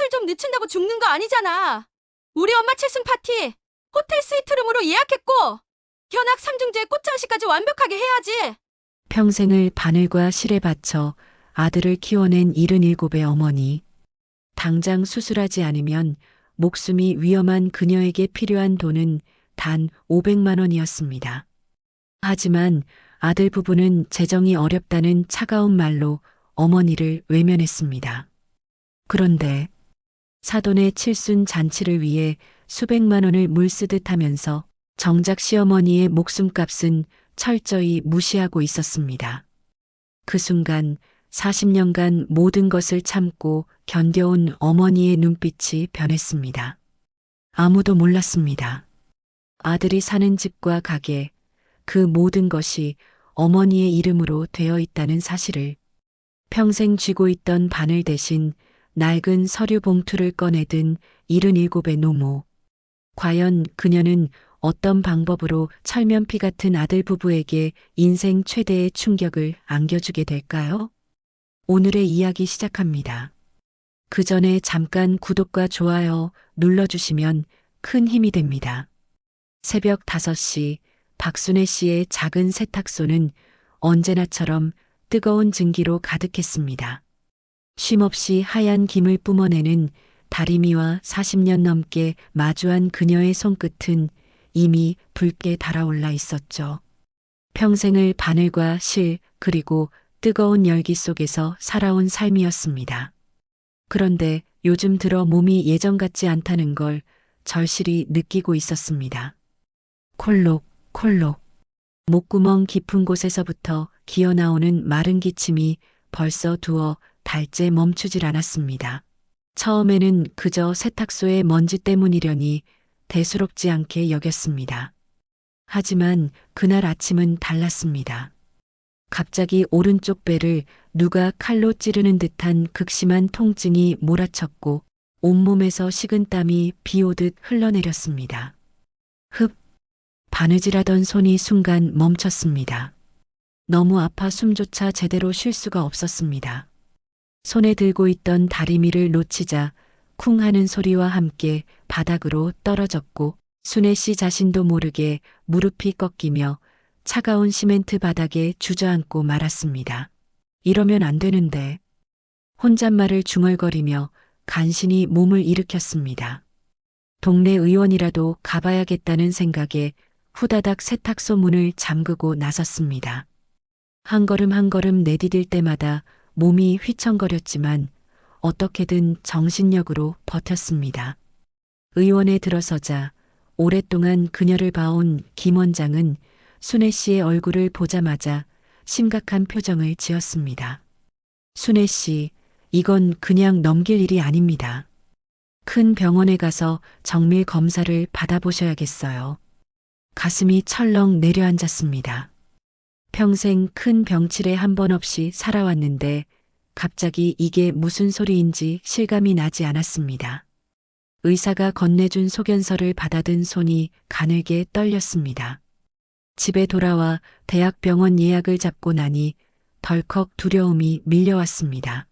이틀 좀 늦춘다고 죽는 거 아니잖아. 우리 엄마 칠순 파티 호텔 스위트룸으로 예약했고 견학 3중주에 꽃장식까지 완벽하게 해야지. 평생을 바늘과 실에 바쳐 아들을 키워낸 77의 어머니. 당장 수술하지 않으면 목숨이 위험한 그녀에게 필요한 돈은 단 500만 원이었습니다. 하지만 아들 부부는 재정이 어렵다는 차가운 말로 어머니를 외면했습니다. 그런데 사돈의 칠순 잔치를 위해 수백만 원을 물쓰듯 하면서 정작 시어머니의 목숨값은 철저히 무시하고 있었습니다. 그 순간 40년간 모든 것을 참고 견뎌온 어머니의 눈빛이 변했습니다. 아무도 몰랐습니다. 아들이 사는 집과 가게, 그 모든 것이 어머니의 이름으로 되어 있다는 사실을. 평생 쥐고 있던 바늘 대신 낡은 서류 봉투를 꺼내든 77의 노모. 과연 그녀는 어떤 방법으로 철면피 같은 아들 부부에게 인생 최대의 충격을 안겨주게 될까요? 오늘의 이야기 시작합니다. 그 전에 잠깐 구독과 좋아요 눌러주시면 큰 힘이 됩니다. 새벽 5시 박순애 씨의 작은 세탁소는 언제나처럼 뜨거운 증기로 가득했습니다. 쉼없이 하얀 김을 뿜어내는 다리미와 40년 넘게 마주한 그녀의 손끝은 이미 붉게 달아올라 있었죠. 평생을 바늘과 실 그리고 뜨거운 열기 속에서 살아온 삶이었습니다. 그런데 요즘 들어 몸이 예전 같지 않다는 걸 절실히 느끼고 있었습니다. 콜록, 콜록. 목구멍 깊은 곳에서부터 기어나오는 마른 기침이 벌써 두어 달째 멈추질 않았습니다. 처음에는 그저 세탁소의 먼지 때문이려니 대수롭지 않게 여겼습니다. 하지만 그날 아침은 달랐습니다. 갑자기 오른쪽 배를 누가 칼로 찌르는 듯한 극심한 통증이 몰아쳤고 온몸에서 식은땀이 비오듯 흘러내렸습니다. 흡! 바느질하던 손이 순간 멈췄습니다. 너무 아파 숨조차 제대로 쉴 수가 없었습니다. 손에 들고 있던 다리미를 놓치자 쿵 하는 소리와 함께 바닥으로 떨어졌고 순애 씨 자신도 모르게 무릎이 꺾이며 차가운 시멘트 바닥에 주저앉고 말았습니다. 이러면 안 되는데. 혼잣말을 중얼거리며 간신히 몸을 일으켰습니다. 동네 의원이라도 가봐야겠다는 생각에 후다닥 세탁소 문을 잠그고 나섰습니다. 한 걸음 한 걸음 내디딜 때마다 몸이 휘청거렸지만 어떻게든 정신력으로 버텼습니다. 의원에 들어서자 오랫동안 그녀를 봐온 김 원장은 순애 씨의 얼굴을 보자마자 심각한 표정을 지었습니다. 순애 씨, 이건 그냥 넘길 일이 아닙니다. 큰 병원에 가서 정밀 검사를 받아보셔야겠어요. 가슴이 철렁 내려앉았습니다. 평생 큰 병치레 한 번 없이 살아왔는데 갑자기 이게 무슨 소리인지 실감이 나지 않았습니다. 의사가 건네준 소견서를 받아든 손이 가늘게 떨렸습니다. 집에 돌아와 대학병원 예약을 잡고 나니 덜컥 두려움이 밀려왔습니다.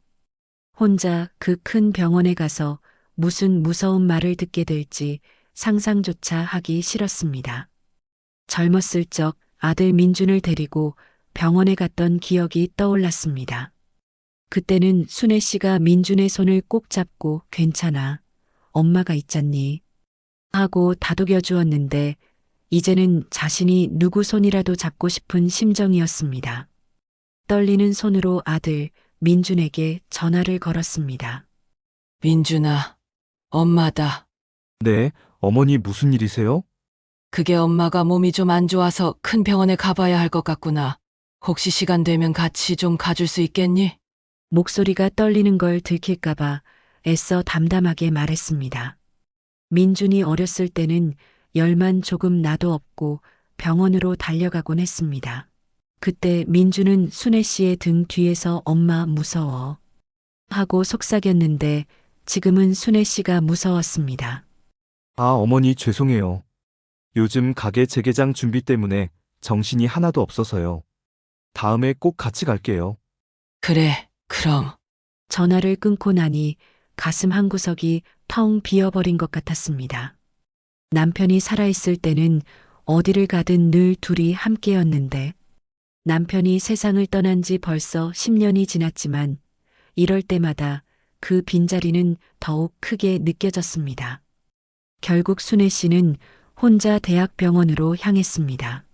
혼자 그 큰 병원에 가서 무슨 무서운 말을 듣게 될지 상상조차 하기 싫었습니다. 젊었을 적 아들 민준을 데리고 병원에 갔던 기억이 떠올랐습니다. 그때는 순애 씨가 민준의 손을 꼭 잡고 괜찮아, 엄마가 있잖니 하고 다독여 주었는데 이제는 자신이 누구 손이라도 잡고 싶은 심정이었습니다. 떨리는 손으로 아들 민준에게 전화를 걸었습니다. 민준아, 엄마다. 네, 어머니 무슨 일이세요? 그게 엄마가 몸이 좀 안 좋아서 큰 병원에 가봐야 할 것 같구나. 혹시 시간 되면 같이 좀 가줄 수 있겠니? 목소리가 떨리는 걸 들킬까봐 애써 담담하게 말했습니다. 민준이 어렸을 때는 열만 조금 나도 없고 병원으로 달려가곤 했습니다. 그때 민준은 순애 씨의 등 뒤에서 엄마 무서워 하고 속삭였는데 지금은 순애 씨가 무서웠습니다. 아, 어머니 죄송해요. 요즘 가게 재개장 준비 때문에 정신이 하나도 없어서요. 다음에 꼭 같이 갈게요. 그래, 그럼. 전화를 끊고 나니 가슴 한구석이 텅 비어버린 것 같았습니다. 남편이 살아있을 때는 어디를 가든 늘 둘이 함께였는데 남편이 세상을 떠난 지 벌써 10년이 지났지만 이럴 때마다 그 빈자리는 더욱 크게 느껴졌습니다. 결국 순애 씨는 혼자 대학병원으로 향했습니다.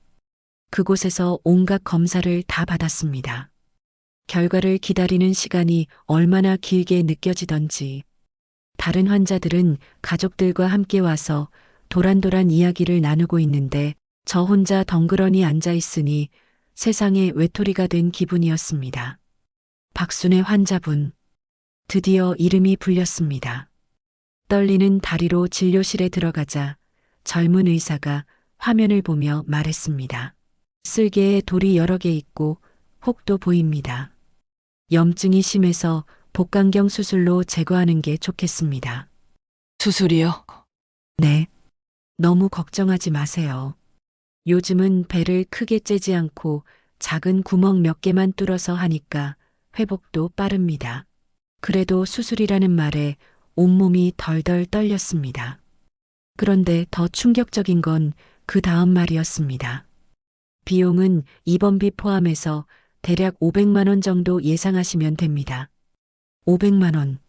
그곳에서 온갖 검사를 다 받았습니다. 결과를 기다리는 시간이 얼마나 길게 느껴지던지 다른 환자들은 가족들과 함께 와서 도란도란 이야기를 나누고 있는데 저 혼자 덩그러니 앉아 있으니 세상에 외톨이가 된 기분이었습니다. 박순애 환자분. 드디어 이름이 불렸습니다. 떨리는 다리로 진료실에 들어가자 젊은 의사가 화면을 보며 말했습니다. 쓸개에 돌이 여러 개 있고 혹도 보입니다. 염증이 심해서 복강경 수술로 제거하는 게 좋겠습니다. 수술이요? 네. 너무 걱정하지 마세요. 요즘은 배를 크게 째지 않고 작은 구멍 몇 개만 뚫어서 하니까 회복도 빠릅니다. 그래도 수술이라는 말에 온몸이 덜덜 떨렸습니다. 그런데 더 충격적인 건 그 다음 말이었습니다. 비용은 입원비 포함해서 대략 500만 원 정도 예상하시면 됩니다. 500만 원.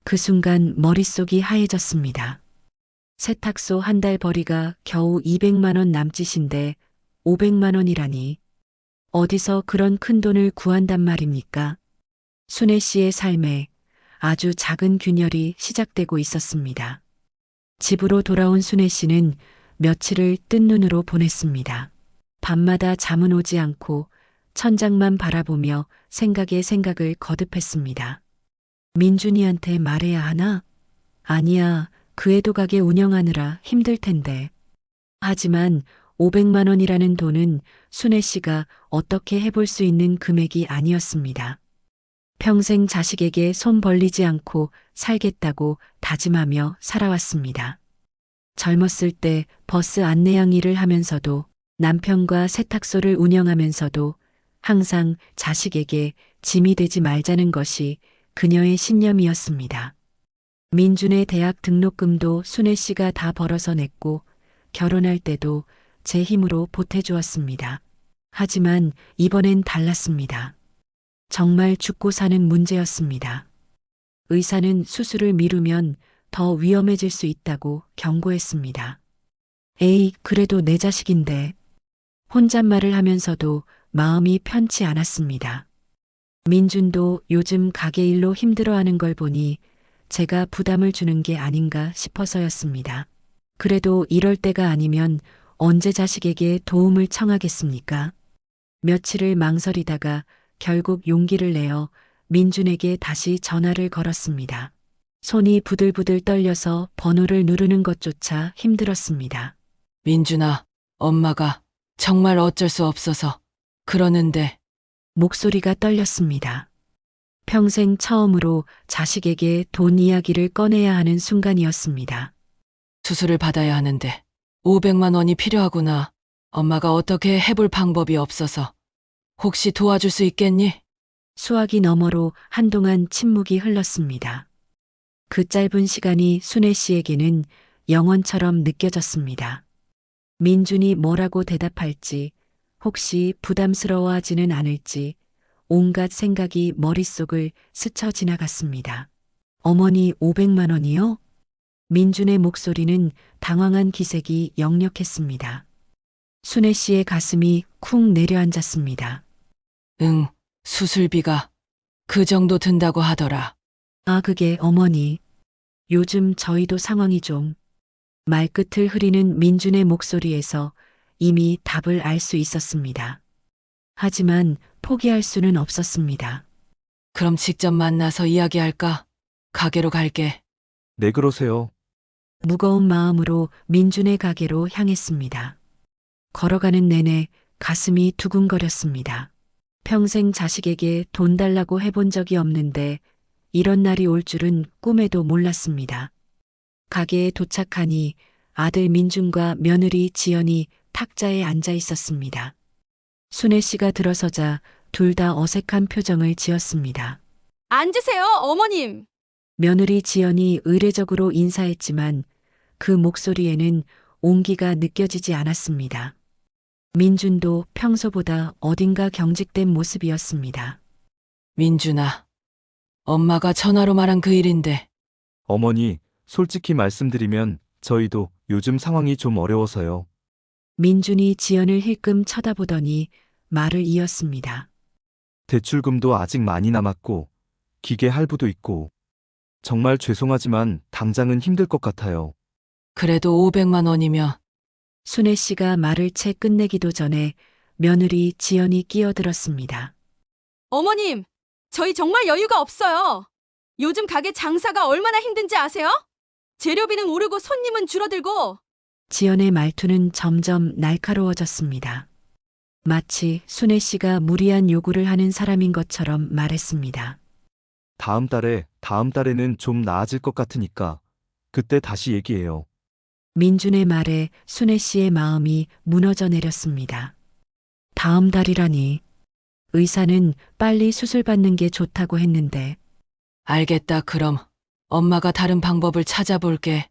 그 순간 머릿속이 하얘졌습니다. 세탁소 한 달 벌이가 겨우 200만 원 남짓인데 500만 원이라니. 어디서 그런 큰 돈을 구한단 말입니까? 순애 씨의 삶에 아주 작은 균열이 시작되고 있었습니다. 집으로 돌아온 순애 씨는 며칠을 뜬 눈으로 보냈습니다. 밤마다 잠은 오지 않고 천장만 바라보며 생각에 생각을 거듭했습니다. 민준이한테 말해야 하나? 아니야, 그 애도 가게 운영하느라 힘들 텐데. 하지만 500만 원이라는 돈은 순애 씨가 어떻게 해볼 수 있는 금액이 아니었습니다. 평생 자식에게 손 벌리지 않고 살겠다고 다짐하며 살아왔습니다. 젊었을 때 버스 안내양 일을 하면서도 남편과 세탁소를 운영하면서도 항상 자식에게 짐이 되지 말자는 것이 그녀의 신념이었습니다. 민준의 대학 등록금도 순애 씨가 다 벌어서 냈고 결혼할 때도 제 힘으로 보태주었습니다. 하지만 이번엔 달랐습니다. 정말 죽고 사는 문제였습니다. 의사는 수술을 미루면 더 위험해질 수 있다고 경고했습니다. 에이, 그래도 내 자식인데. 혼잣말을 하면서도 마음이 편치 않았습니다. 민준도 요즘 가게 일로 힘들어하는 걸 보니 제가 부담을 주는 게 아닌가 싶어서였습니다. 그래도 이럴 때가 아니면 언제 자식에게 도움을 청하겠습니까? 며칠을 망설이다가 결국 용기를 내어 민준에게 다시 전화를 걸었습니다. 손이 부들부들 떨려서 번호를 누르는 것조차 힘들었습니다. 민준아, 엄마가 정말 어쩔 수 없어서 그러는데. 목소리가 떨렸습니다. 평생 처음으로 자식에게 돈 이야기를 꺼내야 하는 순간이었습니다. 수술을 받아야 하는데 500만 원이 필요하구나. 엄마가 어떻게 해볼 방법이 없어서. 혹시 도와줄 수 있겠니? 수화기 너머로 한동안 침묵이 흘렀습니다. 그 짧은 시간이 순애 씨에게는 영원처럼 느껴졌습니다. 민준이 뭐라고 대답할지, 혹시 부담스러워하지는 않을지 온갖 생각이 머릿속을 스쳐 지나갔습니다. 어머니 500만 원이요? 민준의 목소리는 당황한 기색이 역력했습니다. 순애 씨의 가슴이 쿵 내려앉았습니다. 응, 수술비가 그 정도 든다고 하더라. 아, 그게 어머니. 요즘 저희도 상황이 좀. 말끝을 흐리는 민준의 목소리에서 이미 답을 알 수 있었습니다. 하지만 포기할 수는 없었습니다. 그럼 직접 만나서 이야기할까? 가게로 갈게. 네, 그러세요. 무거운 마음으로 민준의 가게로 향했습니다. 걸어가는 내내 가슴이 두근거렸습니다. 평생 자식에게 돈 달라고 해본 적이 없는데 이런 날이 올 줄은 꿈에도 몰랐습니다. 가게에 도착하니 아들 민준과 며느리 지연이 탁자에 앉아 있었습니다. 순애 씨가 들어서자 둘 다 어색한 표정을 지었습니다. 앉으세요, 어머님. 며느리 지연이 의례적으로 인사했지만 그 목소리에는 온기가 느껴지지 않았습니다. 민준도 평소보다 어딘가 경직된 모습이었습니다. 민준아, 엄마가 전화로 말한 그 일인데 어머니, 솔직히 말씀드리면 저희도 요즘 상황이 좀 어려워서요. 민준이 지연을 힐끔 쳐다보더니 말을 이었습니다. 대출금도 아직 많이 남았고, 기계 할부도 있고, 정말 죄송하지만 당장은 힘들 것 같아요. 그래도 500만 원이면 순애 씨가 말을 채 끝내기도 전에 며느리 지연이 끼어들었습니다. 어머님, 저희 정말 여유가 없어요. 요즘 가게 장사가 얼마나 힘든지 아세요? 재료비는 오르고 손님은 줄어들고. 지연의 말투는 점점 날카로워졌습니다. 마치 순애 씨가 무리한 요구를 하는 사람인 것처럼 말했습니다. 다음 달에는 좀 나아질 것 같으니까, 그때 다시 얘기해요. 민준의 말에 순애 씨의 마음이 무너져 내렸습니다. 다음 달이라니. 의사는 빨리 수술받는 게 좋다고 했는데 알겠다. 그럼 엄마가 다른 방법을 찾아볼게.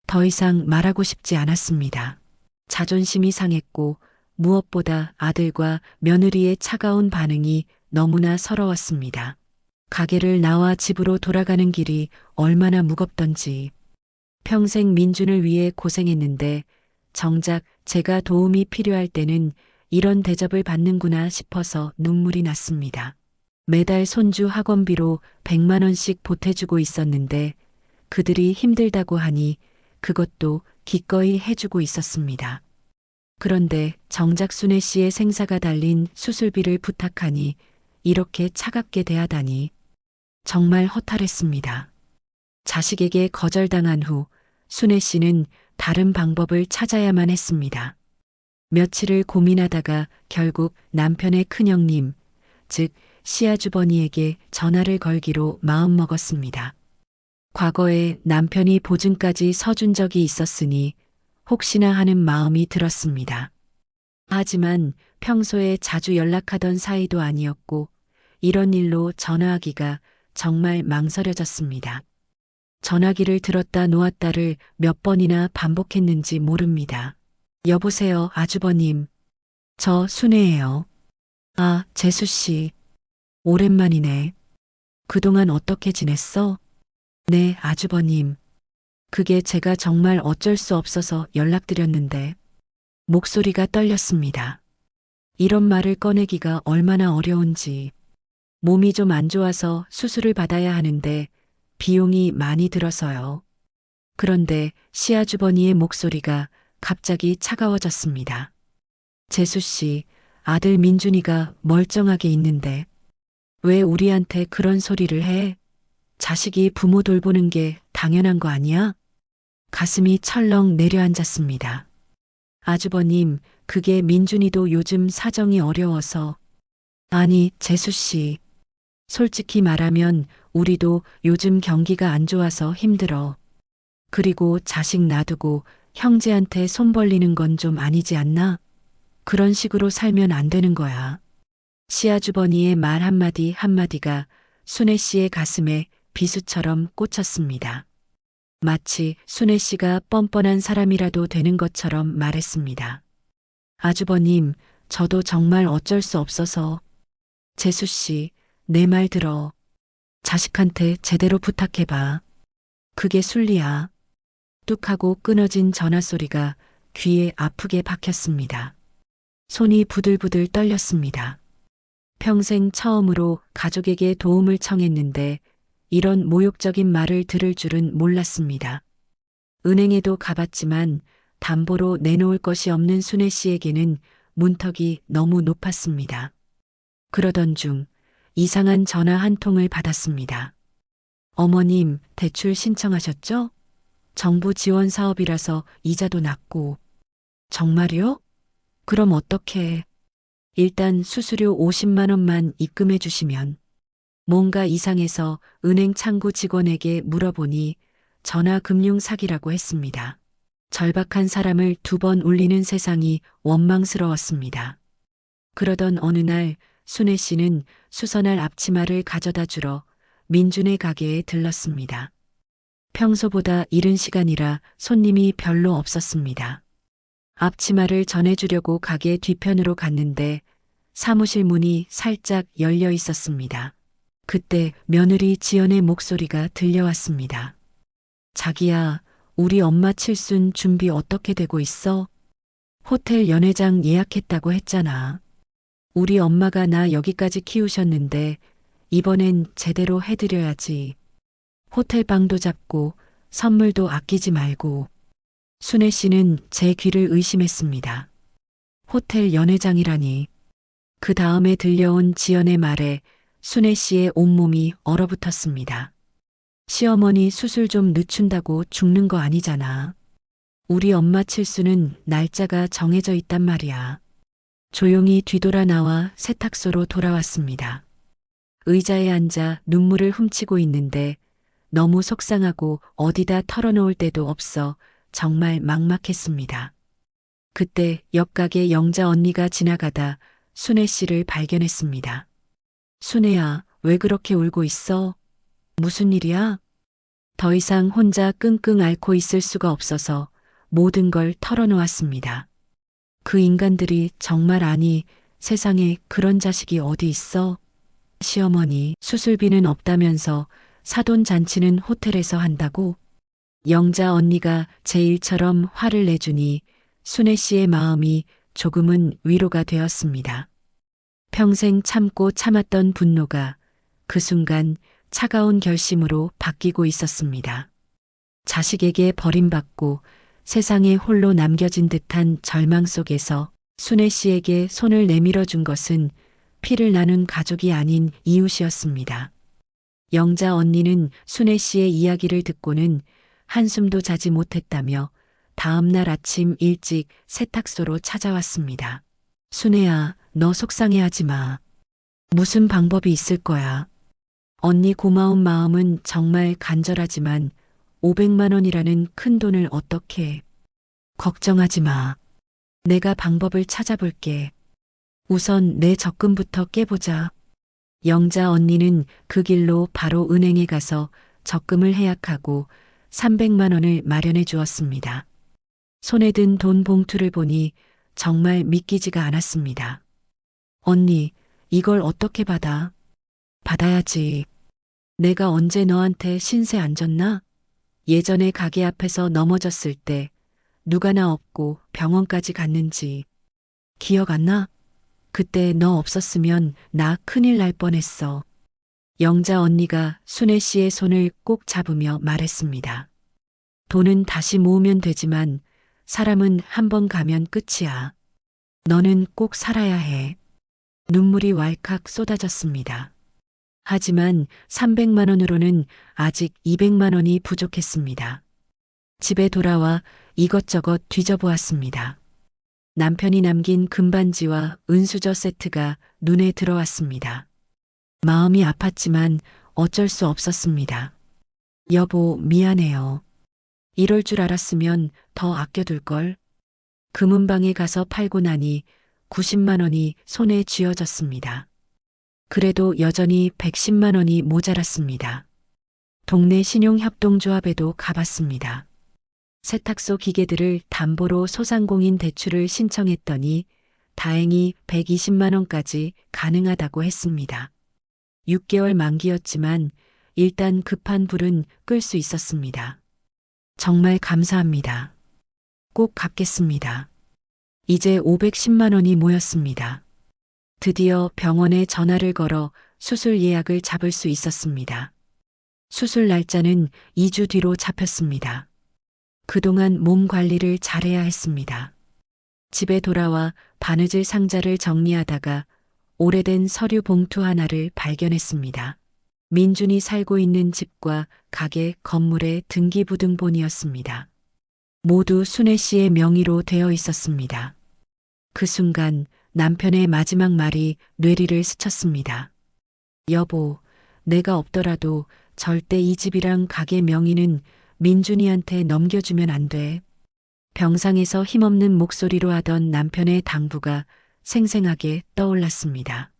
더 이상 말하고 싶지 않았습니다. 자존심이 상했고 무엇보다 아들과 며느리의 차가운 반응이 너무나 서러웠습니다. 가게를 나와 집으로 돌아가는 길이 얼마나 무겁던지. 평생 민준을 위해 고생했는데 정작 제가 도움이 필요할 때는 이런 대접을 받는구나 싶어서 눈물이 났습니다. 매달 손주 학원비로 100만 원씩 보태주고 있었는데 그들이 힘들다고 하니 그것도 기꺼이 해주고 있었습니다. 그런데 정작 순애 씨의 생사가 달린 수술비를 부탁하니 이렇게 차갑게 대하다니 정말 허탈했습니다. 자식에게 거절당한 후 순애 씨는 다른 방법을 찾아야만 했습니다. 며칠을 고민하다가 결국 남편의 큰형님, 즉 시아주버니에게 전화를 걸기로 마음먹었습니다. 과거에 남편이 보증까지 서준 적이 있었으니 혹시나 하는 마음이 들었습니다. 하지만 평소에 자주 연락하던 사이도 아니었고 이런 일로 전화하기가 정말 망설여졌습니다. 전화기를 들었다 놓았다를 몇 번이나 반복했는지 모릅니다. 여보세요, 아주버님. 저 순애예요. 아, 재수씨. 오랜만이네. 그동안 어떻게 지냈어? 네, 아주버님. 그게 제가 정말 어쩔 수 없어서 연락드렸는데. 목소리가 떨렸습니다. 이런 말을 꺼내기가 얼마나 어려운지. 몸이 좀 안 좋아서 수술을 받아야 하는데 비용이 많이 들어서요. 그런데 시아주버니의 목소리가 갑자기 차가워졌습니다. 재수씨, 아들 민준이가 멀쩡하게 있는데 왜 우리한테 그런 소리를 해? 자식이 부모 돌보는 게 당연한 거 아니야? 가슴이 철렁 내려앉았습니다. 아주버님, 그게 민준이도 요즘 사정이 어려워서. 아니, 재수씨. 솔직히 말하면 우리도 요즘 경기가 안 좋아서 힘들어. 그리고 자식 놔두고 형제한테 손 벌리는 건 좀 아니지 않나? 그런 식으로 살면 안 되는 거야. 시아주버니의 말 한마디 한마디가 순애 씨의 가슴에 비수처럼 꽂혔습니다. 마치 순애 씨가 뻔뻔한 사람이라도 되는 것처럼 말했습니다. 아주버님, 저도 정말 어쩔 수 없어서. 재수 씨, 내 말 들어. 자식한테 제대로 부탁해봐. 그게 순리야. 뚝 하고 끊어진 전화 소리가 귀에 아프게 박혔습니다. 손이 부들부들 떨렸습니다. 평생 처음으로 가족에게 도움을 청했는데 이런 모욕적인 말을 들을 줄은 몰랐습니다. 은행에도 가봤지만 담보로 내놓을 것이 없는 순애 씨에게는 문턱이 너무 높았습니다. 그러던 중 이상한 전화 한 통을 받았습니다. 어머님, 대출 신청하셨죠? 정부 지원 사업이라서 이자도 낮고. 정말요? 그럼 어떻게? 일단 수수료 50만 원만 입금해 주시면. 뭔가 이상해서 은행 창구 직원에게 물어보니 전화 금융 사기라고 했습니다. 절박한 사람을 2번 울리는 세상이 원망스러웠습니다. 그러던 어느 날 순애 씨는 수선할 앞치마를 가져다 주러 민준의 가게에 들렀습니다. 평소보다 이른 시간이라 손님이 별로 없었습니다. 앞치마를 전해주려고 가게 뒤편으로 갔는데 사무실 문이 살짝 열려 있었습니다. 그때 며느리 지연의 목소리가 들려왔습니다. 자기야, 우리 엄마 칠순 준비 어떻게 되고 있어? 호텔 연회장 예약했다고 했잖아. 우리 엄마가 나 여기까지 키우셨는데 이번엔 제대로 해드려야지. 호텔 방도 잡고 선물도 아끼지 말고. 순애 씨는 제 귀를 의심했습니다. 호텔 연회장이라니. 그 다음에 들려온 지연의 말에 순애 씨의 온몸이 얼어붙었습니다. 시어머니 수술 좀 늦춘다고 죽는 거 아니잖아. 우리 엄마 칠수는 날짜가 정해져 있단 말이야. 조용히 뒤돌아 나와 세탁소로 돌아왔습니다. 의자에 앉아 눈물을 훔치고 있는데 너무 속상하고 어디다 털어놓을 데도 없어 정말 막막했습니다. 그때 옆가게 영자 언니가 지나가다 순애 씨를 발견했습니다. 순애야, 왜 그렇게 울고 있어? 무슨 일이야? 더 이상 혼자 끙끙 앓고 있을 수가 없어서 모든 걸 털어놓았습니다. 그 인간들이 정말 아니, 세상에 그런 자식이 어디 있어? 시어머니, 수술비는 없다면서 사돈 잔치는 호텔에서 한다고? 영자 언니가 제 일처럼 화를 내주니 순애 씨의 마음이 조금은 위로가 되었습니다. 평생 참고 참았던 분노가 그 순간 차가운 결심으로 바뀌고 있었습니다. 자식에게 버림받고 세상에 홀로 남겨진 듯한 절망 속에서 순애 씨에게 손을 내밀어 준 것은 피를 나눈 가족이 아닌 이웃이었습니다. 영자 언니는 순애 씨의 이야기를 듣고는 한숨도 자지 못했다며 다음 날 아침 일찍 세탁소로 찾아왔습니다. 순애야, 너 속상해하지 마. 무슨 방법이 있을 거야. 언니 고마운 마음은 정말 간절하지만 500만 원이라는 큰 돈을 어떻게 해. 걱정하지 마. 내가 방법을 찾아볼게. 우선 내 적금부터 깨보자. 영자 언니는 그 길로 바로 은행에 가서 적금을 해약하고 300만 원을 마련해 주었습니다. 손에 든 돈 봉투를 보니 정말 믿기지가 않았습니다. 언니, 이걸 어떻게 받아? 받아야지. 내가 언제 너한테 신세 안 졌나? 예전에 가게 앞에서 넘어졌을 때 누가 나 업고 병원까지 갔는지 기억 안 나? 그때 너 없었으면 나 큰일 날 뻔했어. 영자 언니가 순애 씨의 손을 꼭 잡으며 말했습니다. 돈은 다시 모으면 되지만 사람은 한 번 가면 끝이야. 너는 꼭 살아야 해. 눈물이 왈칵 쏟아졌습니다. 하지만 300만 원으로는 아직 200만 원이 부족했습니다. 집에 돌아와 이것저것 뒤져보았습니다. 남편이 남긴 금반지와 은수저 세트가 눈에 들어왔습니다. 마음이 아팠지만 어쩔 수 없었습니다. 여보, 미안해요. 이럴 줄 알았으면 더 아껴둘걸. 금은방에 가서 팔고 나니 90만 원이 손에 쥐어졌습니다. 그래도 여전히 110만 원이 모자랐습니다. 동네 신용협동조합에도 가봤습니다. 세탁소 기계들을 담보로 소상공인 대출을 신청했더니 다행히 120만 원까지 가능하다고 했습니다. 6개월 만기였지만 일단 급한 불은 끌 수 있었습니다. 정말 감사합니다. 꼭 갚겠습니다. 이제 510만 원이 모였습니다. 드디어 병원에 전화를 걸어 수술 예약을 잡을 수 있었습니다. 수술 날짜는 2주 뒤로 잡혔습니다. 그동안 몸 관리를 잘해야 했습니다. 집에 돌아와 바느질 상자를 정리하다가 오래된 서류 봉투 하나를 발견했습니다. 민준이 살고 있는 집과 가게 건물의 등기부등본이었습니다. 모두 순애 씨의 명의로 되어 있었습니다. 그 순간 남편의 마지막 말이 뇌리를 스쳤습니다. 여보, 내가 없더라도 절대 이 집이랑 가게 명의는 민준이한테 넘겨주면 안 돼. 병상에서 힘없는 목소리로 하던 남편의 당부가 생생하게 떠올랐습니다.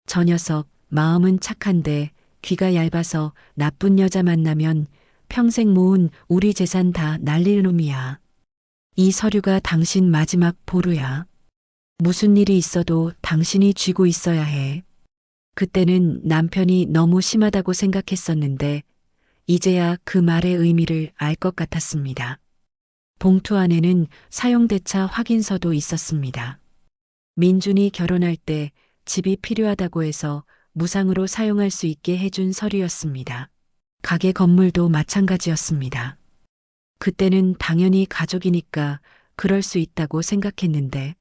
저 녀석 마음은 착한데 귀가 얇아서 나쁜 여자 만나면 평생 모은 우리 재산 다 날릴 놈이야. 이 서류가 당신 마지막 보루야. 무슨 일이 있어도 당신이 쥐고 있어야 해. 그때는 남편이 너무 심하다고 생각했었는데 이제야 그 말의 의미를 알 것 같았습니다. 봉투 안에는 사용대차 확인서도 있었습니다. 민준이 결혼할 때 집이 필요하다고 해서 무상으로 사용할 수 있게 해준 서류였습니다. 가게 건물도 마찬가지였습니다. 그때는 당연히 가족이니까 그럴 수 있다고 생각했는데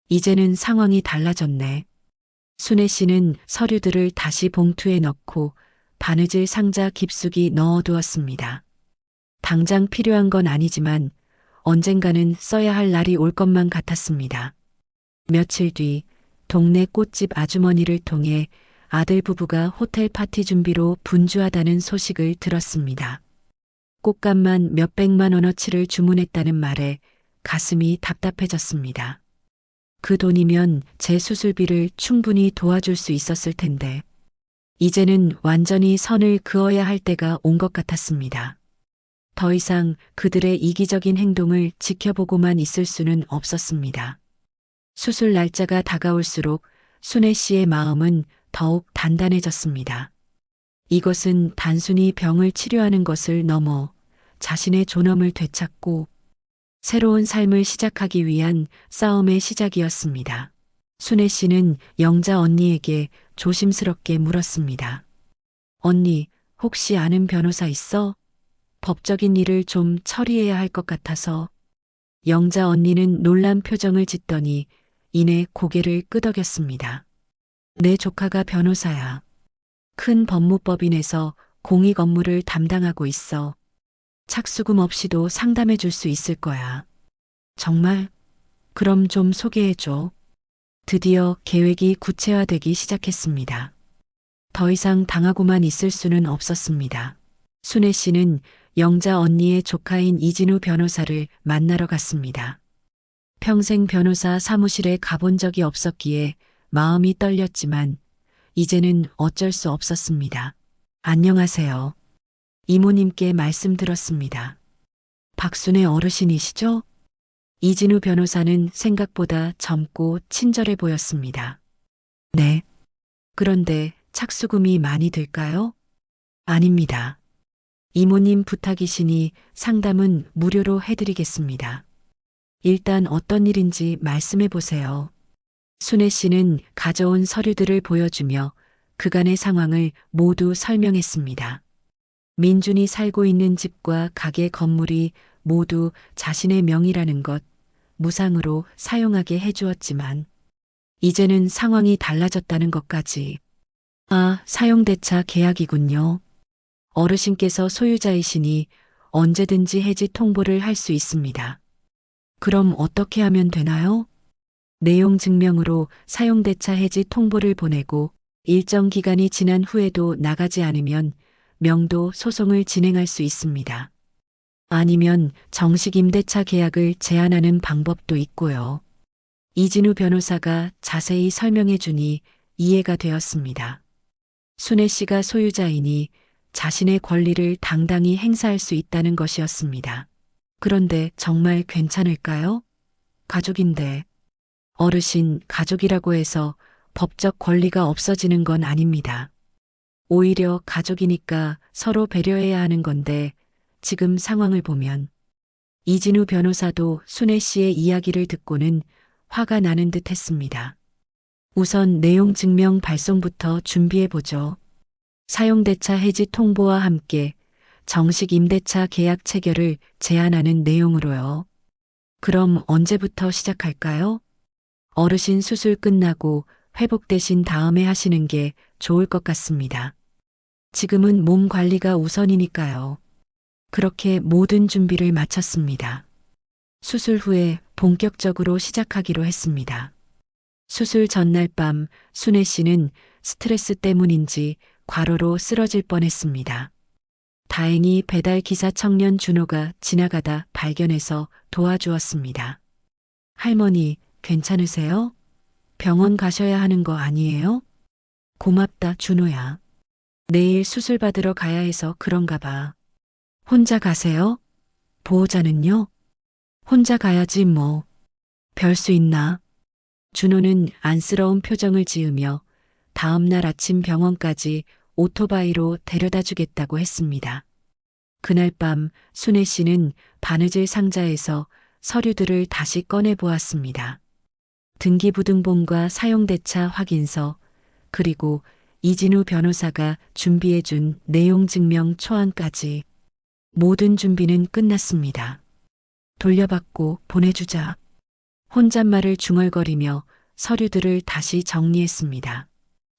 이제는 상황이 달라졌네. 순애 씨는 서류들을 다시 봉투에 넣고 바느질 상자 깊숙이 넣어두었습니다. 당장 필요한 건 아니지만 언젠가는 써야 할 날이 올 것만 같았습니다. 며칠 뒤 동네 꽃집 아주머니를 통해 아들 부부가 호텔 파티 준비로 분주하다는 소식을 들었습니다. 꽃값만 몇백만 원어치를 주문했다는 말에 가슴이 답답해졌습니다. 그 돈이면 제 수술비를 충분히 도와줄 수 있었을 텐데 이제는 완전히 선을 그어야 할 때가 온 것 같았습니다. 더 이상 그들의 이기적인 행동을 지켜보고만 있을 수는 없었습니다. 수술 날짜가 다가올수록 순애 씨의 마음은 더욱 단단해졌습니다. 이것은 단순히 병을 치료하는 것을 넘어 자신의 존엄을 되찾고 새로운 삶을 시작하기 위한 싸움의 시작이었습니다. 순애 씨는 영자 언니에게 조심스럽게 물었습니다. 언니, 혹시 아는 변호사 있어? 법적인 일을 좀 처리해야 할 것 같아서. 영자 언니는 놀란 표정을 짓더니 이내 고개를 끄덕였습니다. 내 조카가 변호사야. 큰 법무법인에서 공익 업무를 담당하고 있어. 착수금 없이도 상담해 줄 수 있을 거야. 정말? 그럼 좀 소개해줘. 드디어 계획이 구체화되기 시작했습니다. 더 이상 당하고만 있을 수는 없었습니다. 순애 씨는 영자 언니의 조카인 이진우 변호사를 만나러 갔습니다. 평생 변호사 사무실에 가본 적이 없었기에 마음이 떨렸지만 이제는 어쩔 수 없었습니다. 안녕하세요. 이모님께 말씀 들었습니다. 박순애 어르신이시죠? 이진우 변호사는 생각보다 젊고 친절해 보였습니다. 네. 그런데 착수금이 많이 들까요? 아닙니다. 이모님 부탁이시니 상담은 무료로 해드리겠습니다. 일단 어떤 일인지 말씀해 보세요. 순애 씨는 가져온 서류들을 보여주며 그간의 상황을 모두 설명했습니다. 민준이 살고 있는 집과 가게 건물이 모두 자신의 명의라는 것, 무상으로 사용하게 해주었지만 이제는 상황이 달라졌다는 것까지. 아, 사용대차 계약이군요. 어르신께서 소유자이시니 언제든지 해지 통보를 할 수 있습니다. 그럼 어떻게 하면 되나요? 내용 증명으로 사용대차 해지 통보를 보내고 일정 기간이 지난 후에도 나가지 않으면 명도 소송을 진행할 수 있습니다. 아니면 정식 임대차 계약을 제한하는 방법도 있고요. 이진우 변호사가 자세히 설명해 주니 이해가 되었습니다. 순애 씨가 소유자이니 자신의 권리를 당당히 행사할 수 있다는 것이었습니다. 그런데 정말 괜찮을까요? 가족인데. 어르신, 가족이라고 해서 법적 권리가 없어지는 건 아닙니다. 오히려 가족이니까 서로 배려해야 하는 건데 지금 상황을 보면 이진우 변호사도 순애 씨의 이야기를 듣고는 화가 나는 듯 했습니다. 우선 내용 증명 발송부터 준비해보죠. 사용대차 해지 통보와 함께 정식 임대차 계약 체결을 제한하는 내용으로요. 그럼 언제부터 시작할까요? 어르신 수술 끝나고 회복되신 다음에 하시는 게 좋을 것 같습니다. 지금은 몸 관리가 우선이니까요. 그렇게 모든 준비를 마쳤습니다. 수술 후에 본격적으로 시작하기로 했습니다. 수술 전날 밤 순애 씨는 스트레스 때문인지 과로로 쓰러질 뻔했습니다. 다행히 배달 기사 청년 준호가 지나가다 발견해서 도와주었습니다. 할머니, 괜찮으세요? 병원 가셔야 하는 거 아니에요? 고맙다, 준호야. 내일 수술 받으러 가야 해서 그런가 봐. 혼자 가세요? 보호자는요? 혼자 가야지 뭐. 별 수 있나? 준호는 안쓰러운 표정을 지으며 다음 날 아침 병원까지 오토바이로 데려다 주겠다고 했습니다. 그날 밤 순애 씨는 바느질 상자에서 서류들을 다시 꺼내 보았습니다. 등기부등본과 사용대차 확인서, 그리고 이진우 변호사가 준비해준 내용증명 초안까지. 모든 준비는 끝났습니다. 돌려받고 보내주자. 혼잣말을 중얼거리며 서류들을 다시 정리했습니다.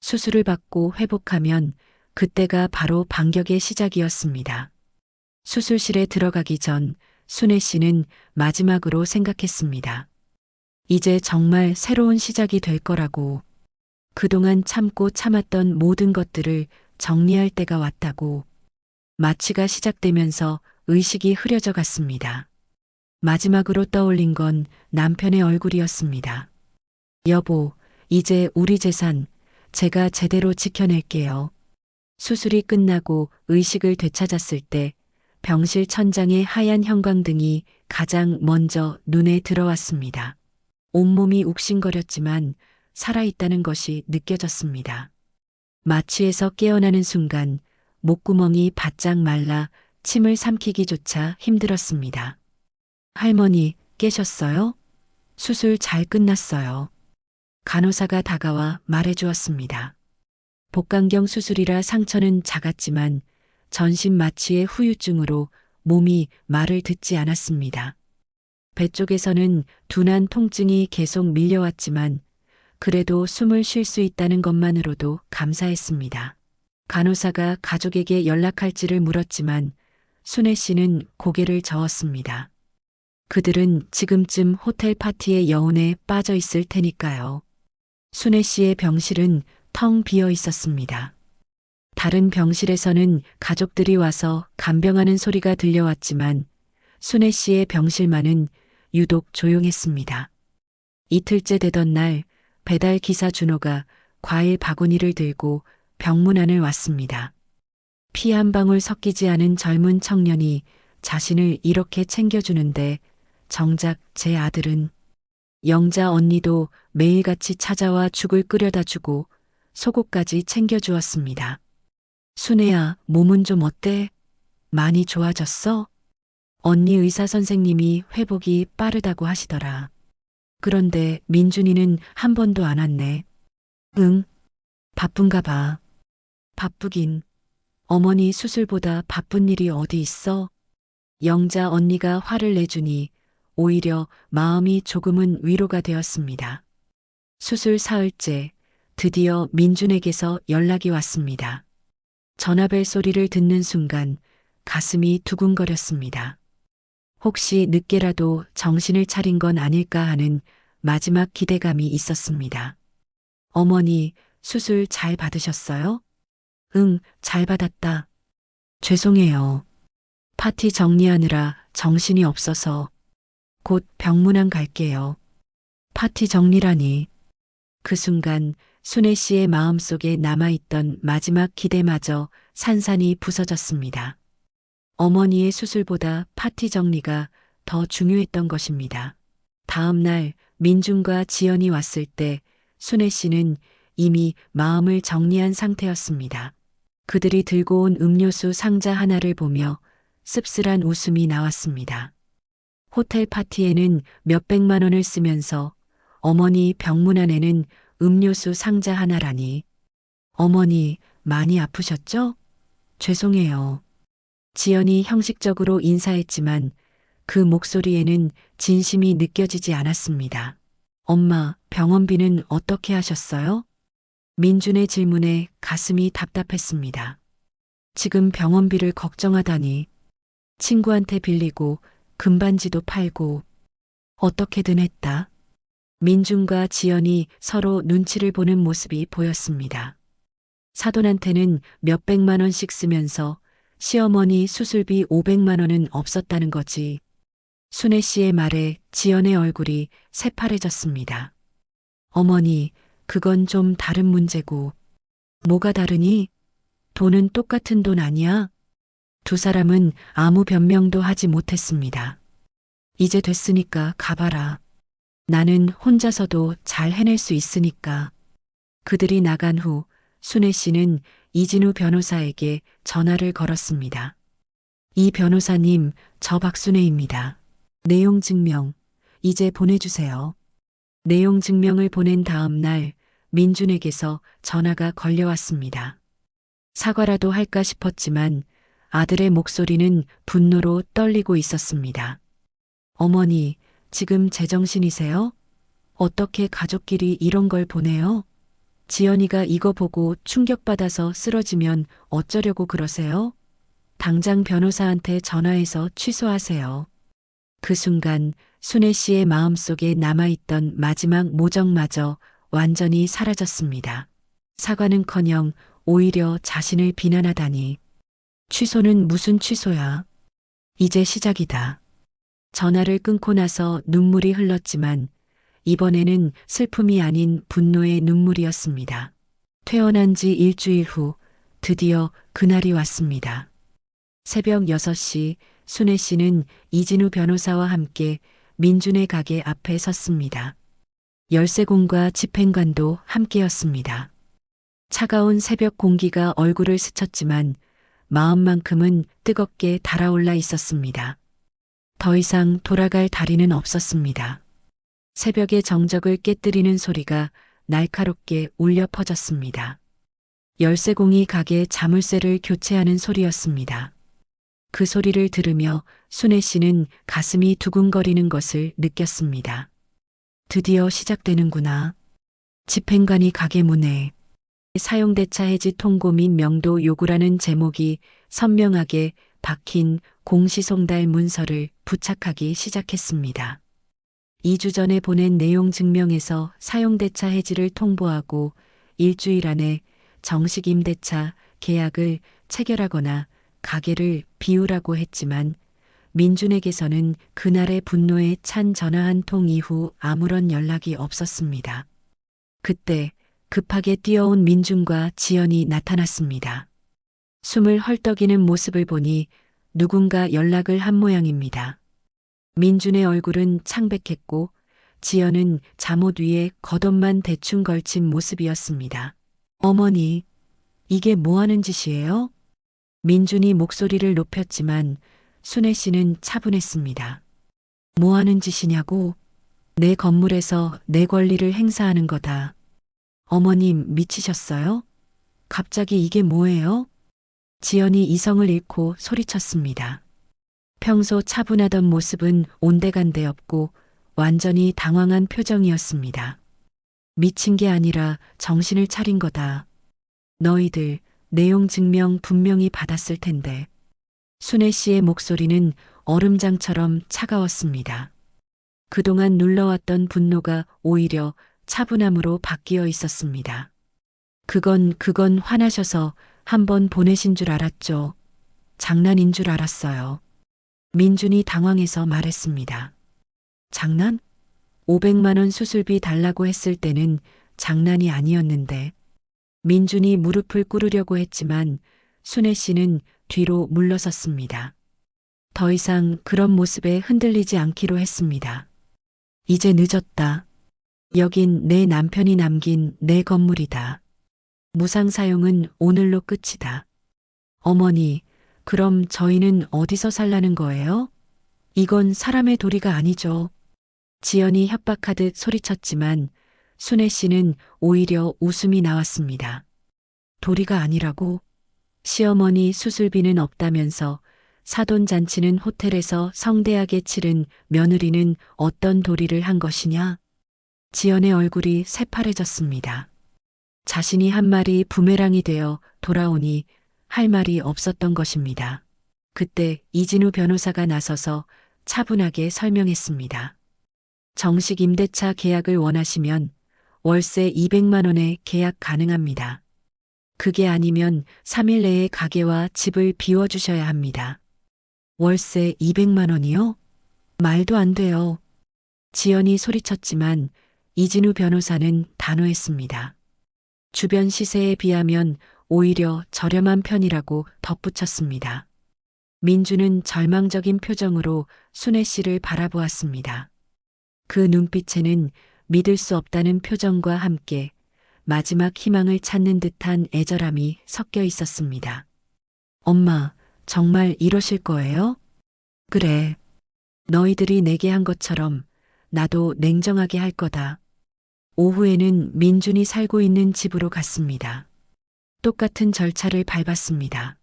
수술을 받고 회복하면 그때가 바로 반격의 시작이었습니다. 수술실에 들어가기 전 순애 씨는 마지막으로 생각했습니다. 이제 정말 새로운 시작이 될 거라고. 그동안 참고 참았던 모든 것들을 정리할 때가 왔다고. 마취가 시작되면서 의식이 흐려져 갔습니다. 마지막으로 떠올린 건 남편의 얼굴이었습니다. 여보, 이제 우리 재산 제가 제대로 지켜낼게요. 수술이 끝나고 의식을 되찾았을 때 병실 천장의 하얀 형광등이 가장 먼저 눈에 들어왔습니다. 온몸이 욱신거렸지만 살아있다는 것이 느껴졌습니다. 마취에서 깨어나는 순간 목구멍이 바짝 말라 침을 삼키기조차 힘들었습니다. 할머니, 깨셨어요? 수술 잘 끝났어요. 간호사가 다가와 말해주었습니다. 복강경 수술이라 상처는 작았지만 전신 마취의 후유증으로 몸이 말을 듣지 않았습니다. 배 쪽에서는 둔한 통증이 계속 밀려왔지만 그래도 숨을 쉴 수 있다는 것만으로도 감사했습니다. 간호사가 가족에게 연락할지를 물었지만 순애 씨는 고개를 저었습니다. 그들은 지금쯤 호텔 파티의 여운에 빠져 있을 테니까요. 순애 씨의 병실은 텅 비어 있었습니다. 다른 병실에서는 가족들이 와서 간병하는 소리가 들려왔지만 순애 씨의 병실만은 유독 조용했습니다. 이틀째 되던 날 배달 기사 준호가 과일 바구니를 들고 병문 안을 왔습니다. 피 한 방울 섞이지 않은 젊은 청년이 자신을 이렇게 챙겨주는데 정작 제 아들은. 영자 언니도 매일같이 찾아와 죽을 끓여다 주고 속옷까지 챙겨주었습니다. 순애야, 몸은 좀 어때? 많이 좋아졌어? 언니 의사 선생님이 회복이 빠르다고 하시더라. 그런데 민준이는 한 번도 안 왔네. 응, 바쁜가 봐. 바쁘긴. 어머니 수술보다 바쁜 일이 어디 있어? 영자 언니가 화를 내주니 오히려 마음이 조금은 위로가 되었습니다. 수술 사흘째 드디어 민준에게서 연락이 왔습니다. 전화벨 소리를 듣는 순간 가슴이 두근거렸습니다. 혹시 늦게라도 정신을 차린 건 아닐까 하는 마지막 기대감이 있었습니다. 어머니, 수술 잘 받으셨어요? 응, 잘 받았다. 죄송해요. 파티 정리하느라 정신이 없어서. 곧 병문안 갈게요. 파티 정리라니. 그 순간 순애 씨의 마음속에 남아있던 마지막 기대마저 산산이 부서졌습니다. 어머니의 수술보다 파티 정리가 더 중요했던 것입니다. 다음 날 민준과 지연이 왔을 때 순애 씨는 이미 마음을 정리한 상태였습니다. 그들이 들고 온 음료수 상자 하나를 보며 씁쓸한 웃음이 나왔습니다. 호텔 파티에는 몇백만 원을 쓰면서 어머니 병문안에는 음료수 상자 하나라니. 어머니 많이 아프셨죠? 죄송해요. 지연이 형식적으로 인사했지만 그 목소리에는 진심이 느껴지지 않았습니다. 엄마, 병원비는 어떻게 하셨어요? 민준의 질문에 가슴이 답답했습니다. 지금 병원비를 걱정하다니. 친구한테 빌리고 금반지도 팔고 어떻게든 했다. 민준과 지연이 서로 눈치를 보는 모습이 보였습니다. 사돈한테는 몇백만 원씩 쓰면서 시어머니 수술비 500만 원은 없었다는 거지. 순애 씨의 말에 지연의 얼굴이 새파래졌습니다. 어머니, 그건 좀 다른 문제고. 뭐가 다르니? 돈은 똑같은 돈 아니야? 두 사람은 아무 변명도 하지 못했습니다. 이제 됐으니까 가봐라. 나는 혼자서도 잘 해낼 수 있으니까. 그들이 나간 후 순애 씨는 이진우 변호사에게 전화를 걸었습니다. 이 변호사님, 저 박순애입니다. 내용 증명, 이제 보내주세요. 내용 증명을 보낸 다음 날 민준에게서 전화가 걸려왔습니다. 사과라도 할까 싶었지만 아들의 목소리는 분노로 떨리고 있었습니다. 어머니, 지금 제정신이세요? 어떻게 가족끼리 이런 걸 보내요? 지연이가 이거 보고 충격받아서 쓰러지면 어쩌려고 그러세요? 당장 변호사한테 전화해서 취소하세요. 그 순간 순애 씨의 마음속에 남아있던 마지막 모정마저 완전히 사라졌습니다. 사과는커녕 오히려 자신을 비난하다니. 취소는 무슨 취소야. 이제 시작이다. 전화를 끊고 나서 눈물이 흘렀지만 이번에는 슬픔이 아닌 분노의 눈물이었습니다. 퇴원한 지 일주일 후 드디어 그날이 왔습니다. 새벽 6시 순애 씨는 이진우 변호사와 함께 민준의 가게 앞에 섰습니다. 열쇠공과 집행관도 함께였습니다. 차가운 새벽 공기가 얼굴을 스쳤지만 마음만큼은 뜨겁게 달아올라 있었습니다. 더 이상 돌아갈 다리는 없었습니다. 새벽의 정적을 깨뜨리는 소리가 날카롭게 울려 퍼졌습니다. 열쇠공이 가게 자물쇠를 교체하는 소리였습니다. 그 소리를 들으며 순애 씨는 가슴이 두근거리는 것을 느꼈습니다. 드디어 시작되는구나. 집행관이 가게 문에 사용대차 해지 통고 및 명도 요구라는 제목이 선명하게 박힌 공시송달 문서를 부착하기 시작했습니다. 2주 전에 보낸 내용 증명에서 사용대차 해지를 통보하고 일주일 안에 정식 임대차 계약을 체결하거나 가게를 비우라고 했지만 민준에게서는 그날의 분노에 찬 전화 한 통 이후 아무런 연락이 없었습니다. 그때 급하게 뛰어온 민준과 지연이 나타났습니다. 숨을 헐떡이는 모습을 보니 누군가 연락을 한 모양입니다. 민준의 얼굴은 창백했고 지연은 잠옷 위에 겉옷만 대충 걸친 모습이었습니다. 어머니, 이게 뭐 하는 짓이에요? 민준이 목소리를 높였지만 순애 씨는 차분했습니다. 뭐 하는 짓이냐고? 내 건물에서 내 권리를 행사하는 거다. 어머님 미치셨어요? 갑자기 이게 뭐예요? 지연이 이성을 잃고 소리쳤습니다. 평소 차분하던 모습은 온데간데 없고 완전히 당황한 표정이었습니다. 미친 게 아니라 정신을 차린 거다. 너희들 내용 증명 분명히 받았을 텐데. 순애 씨의 목소리는 얼음장처럼 차가웠습니다. 그동안 눌러왔던 분노가 오히려 차분함으로 바뀌어 있었습니다. 그건 화나셔서 한번 보내신 줄 알았죠. 장난인 줄 알았어요. 민준이 당황해서 말했습니다. 장난? 500만 원 수술비 달라고 했을 때는 장난이 아니었는데. 민준이 무릎을 꿇으려고 했지만 순애 씨는 뒤로 물러섰습니다. 더 이상 그런 모습에 흔들리지 않기로 했습니다. 이제 늦었다. 여긴 내 남편이 남긴 내 건물이다. 무상 사용은 오늘로 끝이다. 어머니, 그럼 저희는 어디서 살라는 거예요? 이건 사람의 도리가 아니죠. 지연이 협박하듯 소리쳤지만 순애 씨는 오히려 웃음이 나왔습니다. 도리가 아니라고? 시어머니 수술비는 없다면서 사돈잔치는 호텔에서 성대하게 치른 며느리는 어떤 도리를 한 것이냐? 지연의 얼굴이 새파래졌습니다. 자신이 한 말이 부메랑이 되어 돌아오니 할 말이 없었던 것입니다. 그때 이진우 변호사가 나서서 차분하게 설명했습니다. 정식 임대차 계약을 원하시면 월세 200만 원에 계약 가능합니다. 그게 아니면 3일 내에 가게와 집을 비워주셔야 합니다. 월세 200만 원이요? 말도 안 돼요. 지연이 소리쳤지만 이진우 변호사는 단호했습니다. 주변 시세에 비하면 오히려 저렴한 편이라고 덧붙였습니다. 민주는 절망적인 표정으로 순애 씨를 바라보았습니다. 그 눈빛에는 믿을 수 없다는 표정과 함께 마지막 희망을 찾는 듯한 애절함이 섞여 있었습니다. 엄마, 정말 이러실 거예요? 그래. 너희들이 내게 한 것처럼 나도 냉정하게 할 거다. 오후에는 민준이 살고 있는 집으로 갔습니다. 똑같은 절차를 밟았습니다.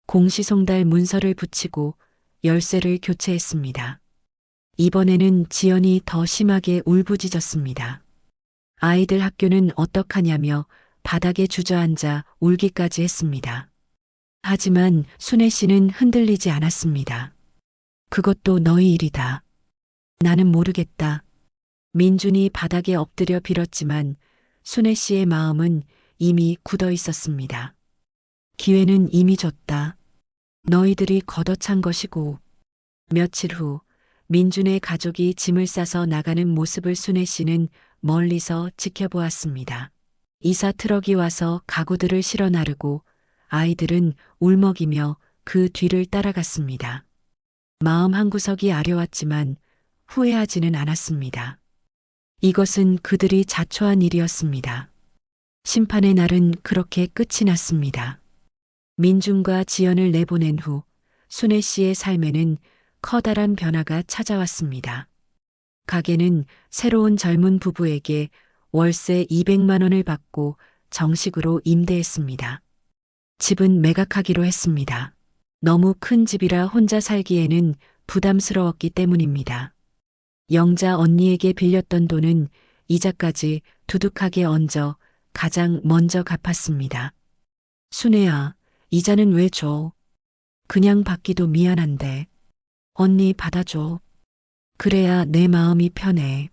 공시송달 문서를 붙이고 열쇠를 교체했습니다. 이번에는 지연이 더 심하게 울부짖었습니다. 아이들 학교는 어떡하냐며 바닥에 주저앉아 울기까지 했습니다. 하지만 순애 씨는 흔들리지 않았습니다. 그것도 너희 일이다. 나는 모르겠다. 민준이 바닥에 엎드려 빌었지만 순애 씨의 마음은 이미 굳어 있었습니다. 기회는 이미 줬다. 너희들이 걷어찬 것이고. 며칠 후 민준의 가족이 짐을 싸서 나가는 모습을 순애 씨는 멀리서 지켜보았습니다. 이사 트럭이 와서 가구들을 실어 나르고 아이들은 울먹이며 그 뒤를 따라갔습니다. 마음 한구석이 아려왔지만 후회하지는 않았습니다. 이것은 그들이 자초한 일이었습니다. 심판의 날은 그렇게 끝이 났습니다. 민준과 지연을 내보낸 후 순애 씨의 삶에는 커다란 변화가 찾아왔습니다. 가게는 새로운 젊은 부부에게 월세 200만 원을 받고 정식으로 임대했습니다. 집은 매각하기로 했습니다. 너무 큰 집이라 혼자 살기에는 부담스러웠기 때문입니다. 영자 언니에게 빌렸던 돈은 이자까지 두둑하게 얹어 가장 먼저 갚았습니다. 순애야, 이자는 왜 줘? 그냥 받기도 미안한데. 언니 받아줘. 그래야 내 마음이 편해.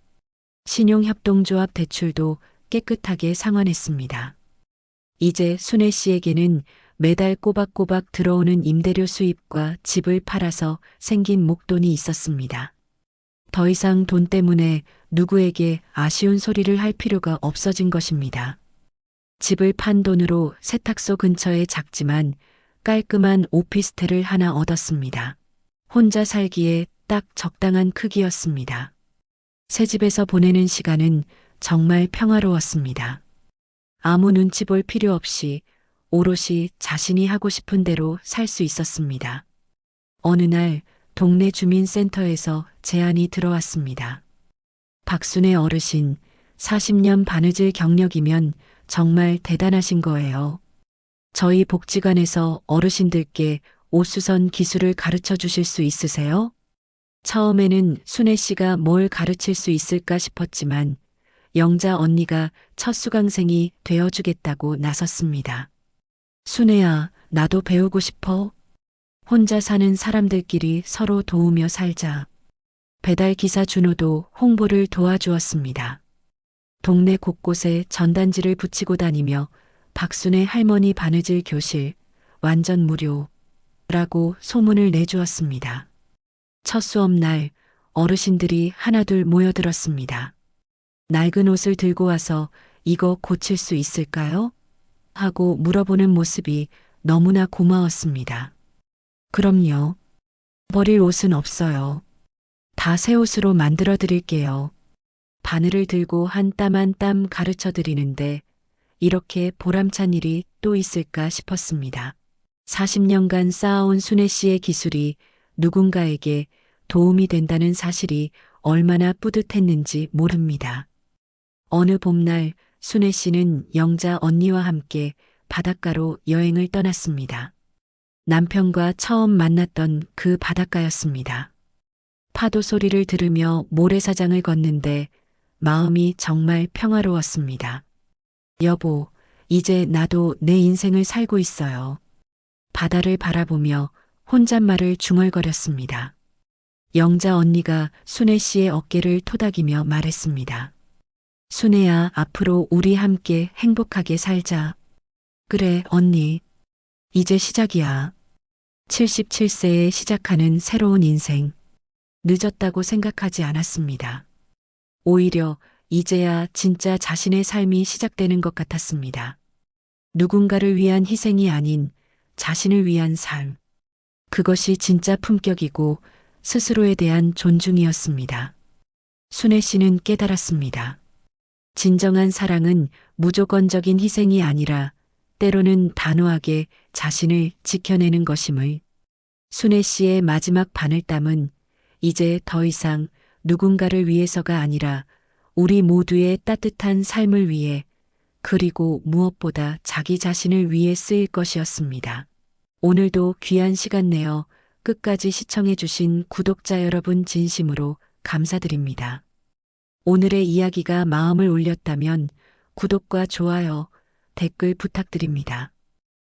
신용협동조합 대출도 깨끗하게 상환했습니다. 이제 순애 씨에게는 매달 꼬박꼬박 들어오는 임대료 수입과 집을 팔아서 생긴 목돈이 있었습니다. 더 이상 돈 때문에 누구에게 아쉬운 소리를 할 필요가 없어진 것입니다. 집을 판 돈으로 세탁소 근처에 작지만 깔끔한 오피스텔을 하나 얻었습니다. 혼자 살기에 딱 적당한 크기였습니다. 새 집에서 보내는 시간은 정말 평화로웠습니다. 아무 눈치 볼 필요 없이 오롯이 자신이 하고 싶은 대로 살 수 있었습니다. 어느 날 동네 주민센터에서 제안이 들어왔습니다. 박순애 어르신, 40년 바느질 경력이면 정말 대단하신 거예요. 저희 복지관에서 어르신들께 옷수선 기술을 가르쳐 주실 수 있으세요? 처음에는 순애 씨가 뭘 가르칠 수 있을까 싶었지만 영자 언니가 첫 수강생이 되어주겠다고 나섰습니다. 순애야, 나도 배우고 싶어. 혼자 사는 사람들끼리 서로 도우며 살자. 배달기사 준호도 홍보를 도와주었습니다. 동네 곳곳에 전단지를 붙이고 다니며 박순애 할머니 바느질 교실, 완전 무료라고 소문을 내주었습니다. 첫 수업날 어르신들이 하나둘 모여들었습니다. 낡은 옷을 들고 와서 이거 고칠 수 있을까요? 하고 물어보는 모습이 너무나 고마웠습니다. 그럼요. 버릴 옷은 없어요. 다 새 옷으로 만들어 드릴게요. 바늘을 들고 한 땀 한 땀 가르쳐 드리는데 이렇게 보람찬 일이 또 있을까 싶었습니다. 40년간 쌓아온 순애 씨의 기술이 누군가에게 도움이 된다는 사실이 얼마나 뿌듯했는지 모릅니다. 어느 봄날 순애 씨는 영자 언니와 함께 바닷가로 여행을 떠났습니다. 남편과 처음 만났던 그 바닷가였습니다. 파도 소리를 들으며 모래사장을 걷는데 마음이 정말 평화로웠습니다. 여보, 이제 나도 내 인생을 살고 있어요. 바다를 바라보며 혼잣말을 중얼거렸습니다. 영자 언니가 순애 씨의 어깨를 토닥이며 말했습니다. 순애야, 앞으로 우리 함께 행복하게 살자. 그래, 언니. 이제 시작이야. 77세에 시작하는 새로운 인생. 늦었다고 생각하지 않았습니다. 오히려 이제야 진짜 자신의 삶이 시작되는 것 같았습니다. 누군가를 위한 희생이 아닌 자신을 위한 삶. 그것이 진짜 품격이고 스스로에 대한 존중이었습니다. 순애 씨는 깨달았습니다. 진정한 사랑은 무조건적인 희생이 아니라 때로는 단호하게 자신을 지켜내는 것임을. 순애 씨의 마지막 바늘땀은 이제 더 이상 누군가를 위해서가 아니라 우리 모두의 따뜻한 삶을 위해, 그리고 무엇보다 자기 자신을 위해 쓰일 것이었습니다. 오늘도 귀한 시간 내어 끝까지 시청해주신 구독자 여러분 진심으로 감사드립니다. 오늘의 이야기가 마음을 울렸다면 구독과 좋아요, 댓글 부탁드립니다.